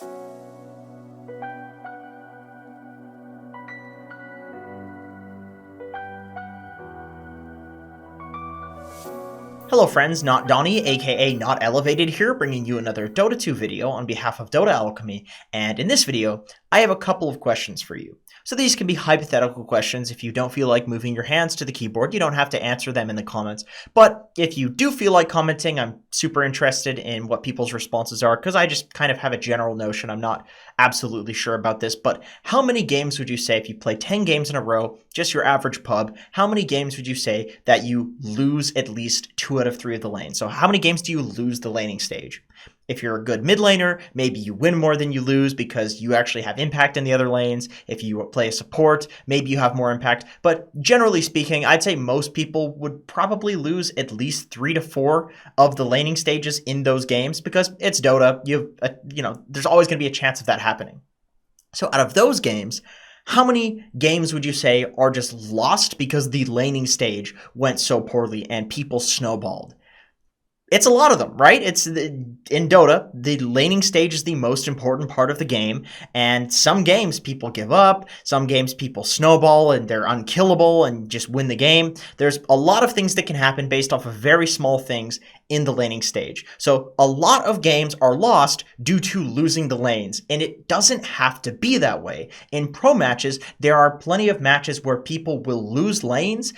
Hello friends, Not Donnie, aka Not Elevated here, bringing you another Dota 2 video on behalf of Dota Alchemy, and in this video, I have a couple of questions for you. So these can be hypothetical questions. If you don't feel like moving your hands to the keyboard, you don't have to answer them in the comments. But if you do feel like commenting, I'm super interested in what people's responses are, because I just kind of have a general notion. I'm not absolutely sure about this, but how many games would you say, if you play 10 games in a row, just your average pub, how many games would you say that you lose at least 2 out of 3 of the lanes? So how many games do you lose the laning stage? If you're a good mid laner, maybe you win more than you lose because you actually have impact in the other lanes. If you play a support, maybe you have more impact. But generally speaking, I'd say most people would probably lose at least 3 to 4 of the laning stages in those games because it's Dota. There's always going to be a chance of that happening. So out of those games, how many games would you say are just lost because the laning stage went so poorly and people snowballed? It's a lot of them, right? In Dota, the laning stage is the most important part of the game, and some games people give up, some games people snowball and they're unkillable and just win the game. There's a lot of things that can happen based off of very small things in the laning stage. So a lot of games are lost due to losing the lanes, and it doesn't have to be that way. In pro matches, there are plenty of matches where people will lose lanes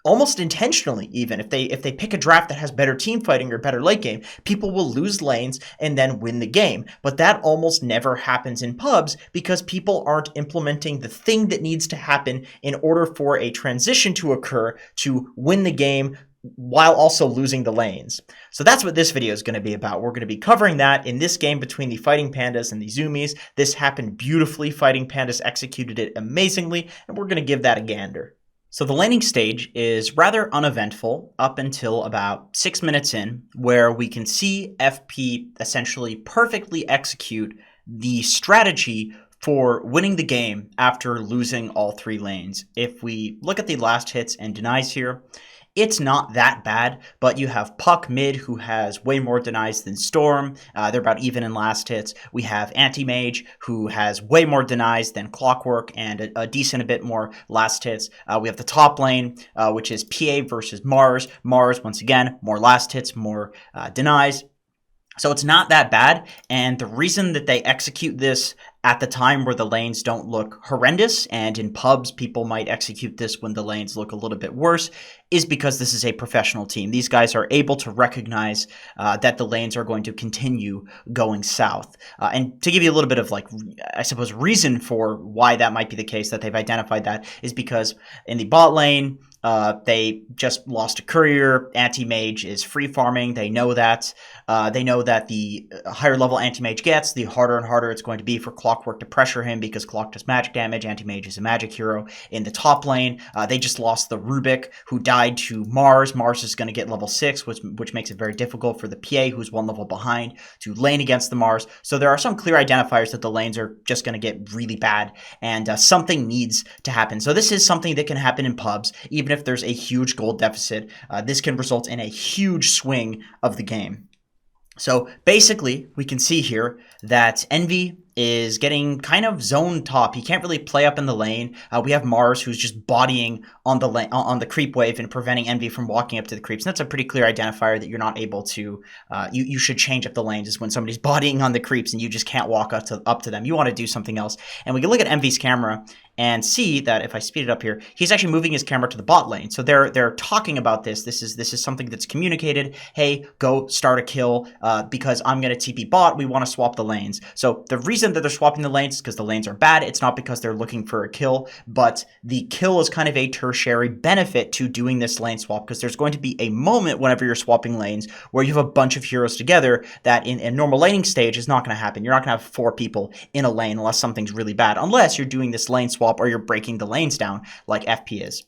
almost intentionally. Even if they pick a draft that has better team fighting or better late game, people will lose lanes and then win the game. But that almost never happens in pubs because people aren't implementing the thing that needs to happen in order for a transition to occur to win the game while also losing the lanes. So that's what this video is going to be about. We're going to be covering that in this game between the Fighting Pandas and the Zoomies. This happened beautifully. Fighting Pandas executed it amazingly, and we're going to give that a gander. So the laning stage is rather uneventful up until about 6 minutes in, where we can see FP essentially perfectly execute the strategy for winning the game after losing all 3 lanes. If we look at the last hits and denies here, it's not that bad, but you have Puck mid, who has way more denies than Storm. They're about even in last hits. We have Anti-Mage, who has way more denies than Clockwork and a decent a bit more last hits. We have the top lane, which is PA versus Mars. Mars, once again, more last hits, more denies. So it's not that bad, and the reason that they execute this at the time where the lanes don't look horrendous, and in pubs people might execute this when the lanes look a little bit worse, is because this is a professional team. These guys are able to recognize that the lanes are going to continue going south. And to give you a little bit of, I suppose, reason for why that might be the case, that they've identified that, is because in the bot lane, they just lost a courier. Anti-Mage is free farming. They know that. They know that the higher level Anti-Mage gets, the harder and harder it's going to be for Clockwork to pressure him because Clock does magic damage. Anti-Mage is a magic hero. In the top lane, they just lost the Rubik, who died to Mars. Mars is going to get level 6, which makes it very difficult for the PA, who's 1 level behind, to lane against the Mars. So there are some clear identifiers that the lanes are just going to get really bad, and something needs to happen. So this is something that can happen in pubs, even if there's a huge gold deficit. This can result in a huge swing of the game. So basically, we can see here that Envy is getting kind of zone top. He can't really play up in the lane. We have Mars, who's just bodying on the creep wave and preventing Envy from walking up to the creeps. And that's a pretty clear identifier that you're not able to. You should change up the lanes. Is when somebody's bodying on the creeps and you just can't walk up to them. You want to do something else. And we can look at Envy's camera and see that if I speed it up here, he's actually moving his camera to the bot lane. So they're talking about this. This is something that's communicated. Hey, go start a kill because I'm going to TP bot. We want to swap the lanes. So the reason that they're swapping the lanes is because the lanes are bad. It's not because they're looking for a kill, but the kill is kind of a tertiary benefit to doing this lane swap, because there's going to be a moment whenever you're swapping lanes where you have a bunch of heroes together that in a normal laning stage is not going to happen. You're not going to have 4 people in a lane unless something's really bad, unless you're doing this lane swap or you're breaking the lanes down like FP is.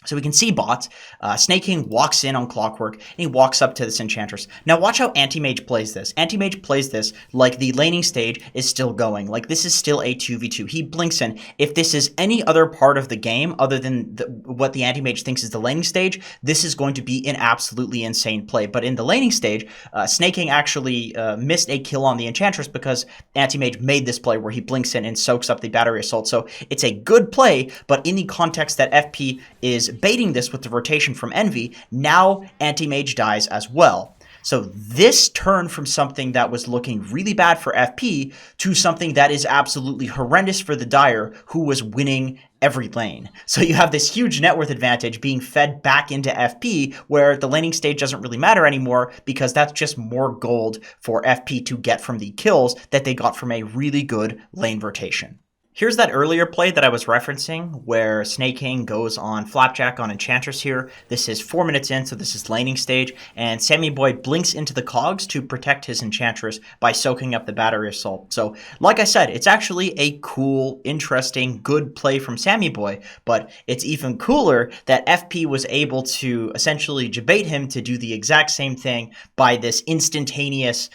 So we can see bot. Snake King walks in on Clockwork, and he walks up to this Enchantress. Now watch how Anti-Mage plays this. Anti-Mage plays this like the laning stage is still going. Like this is still a 2v2. He blinks in. If this is any other part of the game other than what the Anti-Mage thinks is the laning stage, this is going to be an absolutely insane play. But in the laning stage, Snake King actually missed a kill on the Enchantress because Anti-Mage made this play where he blinks in and soaks up the battery assault. So it's a good play, but in the context that FP is baiting this with the rotation from Envy, now Anti-Mage dies as well. So this turned from something that was looking really bad for FP to something that is absolutely horrendous for the Dire, who was winning every lane. So you have this huge net worth advantage being fed back into FP, where the laning stage doesn't really matter anymore because that's just more gold for FP to get from the kills that they got from a really good lane rotation. Here's that earlier play that I was referencing where Snake King goes on Flapjack on Enchantress here. This is 4 minutes in, so this is laning stage, and Sammy Boy blinks into the cogs to protect his Enchantress by soaking up the battery assault. So, like I said, it's actually a cool, interesting, good play from Sammy Boy, but it's even cooler that FP was able to essentially debate him to do the exact same thing by this instantaneous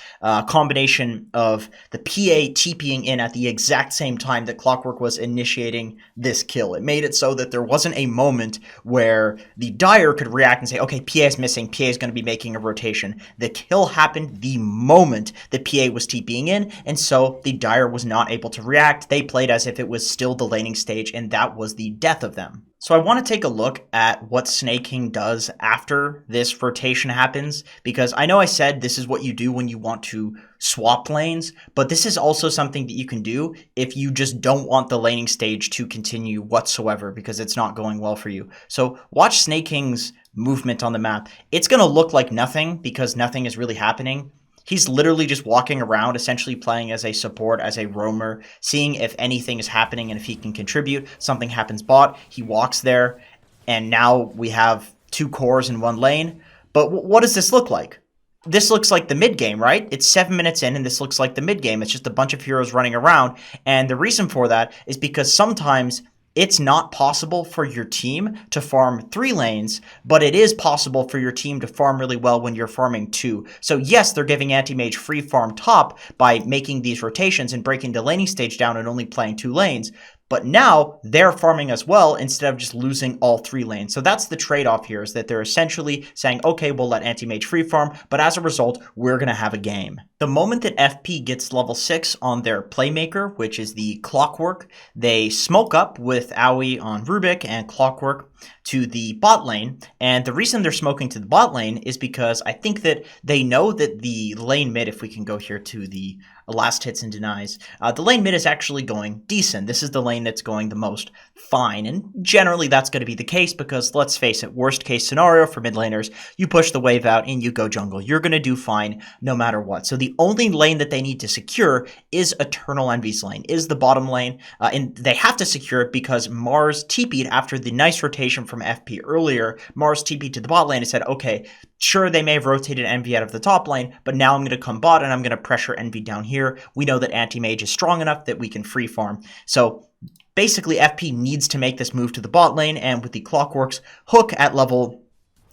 combination of the PA TPing in at the exact same time that Clockwork was initiating this kill. It made it so that there wasn't a moment where the Dire could react and say, okay, PA is missing, PA is going to be making a rotation. The kill happened the moment the PA was TPing in, and so the Dire was not able to react. They played as if it was still the laning stage, and that was the death of them. So I want to take a look at what Snake King does after this rotation happens, because I know I said this is what you do when you want to swap lanes, but this is also something that you can do if you just don't want the laning stage to continue whatsoever because it's not going well for you. So watch Snake King's movement on the map. It's going to look like nothing because nothing is really happening. He's literally just walking around, essentially playing as a support, as a roamer, seeing if anything is happening and if he can contribute. Something happens bot, he walks there, and now we have 2 cores in 1 lane. But what does this look like? This looks like the mid game, right? It's 7 minutes in, and this looks like the mid game. It's just a bunch of heroes running around, and the reason for that is because sometimes it's not possible for your team to farm 3 lanes, but it is possible for your team to farm really well when you're farming 2. So yes, they're giving Anti-Mage free farm top by making these rotations and breaking the laning stage down and only playing 2 lanes. But now they're farming as well instead of just losing all 3 lanes. So that's the trade-off here, is that they're essentially saying, okay, we'll let Anti-Mage free farm, but as a result, we're going to have a game. The moment that FP gets level 6 on their Playmaker, which is the Clockwork, they smoke up with Aoi on Rubik and Clockwork to the bot lane. And the reason they're smoking to the bot lane is because I think that they know that the lane mid, if we can go here to the last hits and denies, the lane mid is actually going decent. This is the lane that's going the most fine, and generally that's going to be the case because, let's face it, worst case scenario for mid laners, you push the wave out and you go jungle. You're going to do fine no matter what. So the only lane that they need to secure is Eternal Envy's lane, is the bottom lane, and they have to secure it because Mars TP'd after the nice rotation from FP earlier. Mars TP'd to the bot lane and said, okay, sure, they may have rotated Envy out of the top lane, but now I'm going to come bot and I'm going to pressure Envy down here. We know that Anti-Mage is strong enough that we can free farm. So basically, FP needs to make this move to the bot lane, and with the Clockwork's hook at level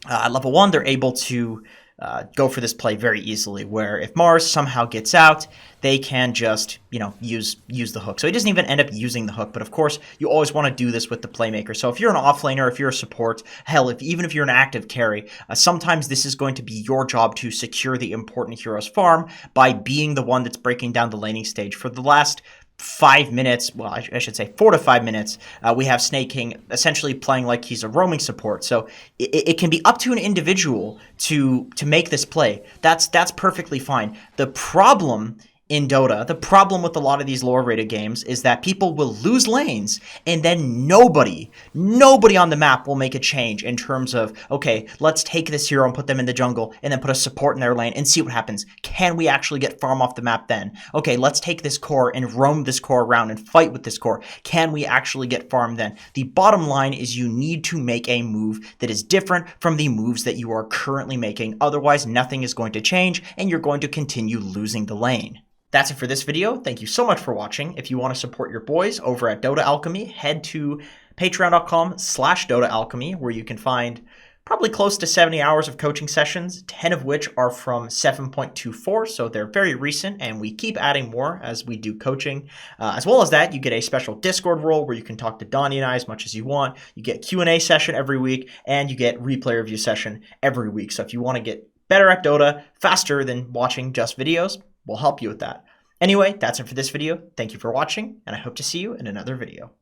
1, they're able to go for this play very easily, where if Mars somehow gets out, they can just, use the hook. So he doesn't even end up using the hook, but of course, you always want to do this with the Playmaker. So if you're an offlaner, if you're a support, hell, even if you're an active carry, sometimes this is going to be your job to secure the important hero's farm by being the one that's breaking down the laning stage. For the last 5 minutes, well, I should say 4 to 5 minutes, we have Snake King essentially playing like he's a roaming support. So it can be up to an individual to make this play. That's perfectly fine. The problem in Dota, the problem with a lot of these lower rated games is that people will lose lanes and then nobody on the map will make a change in terms of, okay, let's take this hero and put them in the jungle and then put a support in their lane and see what happens. Can we actually get farm off the map then? Okay, let's take this core and roam this core around and fight with this core. Can we actually get farm then? The bottom line is you need to make a move that is different from the moves that you are currently making. Otherwise, nothing is going to change and you're going to continue losing the lane. That's it for this video. Thank you so much for watching. If you want to support your boys over at Dota Alchemy, head to Patreon.com/Dota Alchemy, where you can find probably close to 70 hours of coaching sessions, 10 of which are from 7.24, so they're very recent, and we keep adding more as we do coaching. As well as that, you get a special Discord role where you can talk to Donnie and I as much as you want. You get Q&A session every week, and you get replay review session every week. So if you want to get better at Dota faster than watching just videos, we'll help you with that. Anyway, that's it for this video. Thank you for watching, and I hope to see you in another video.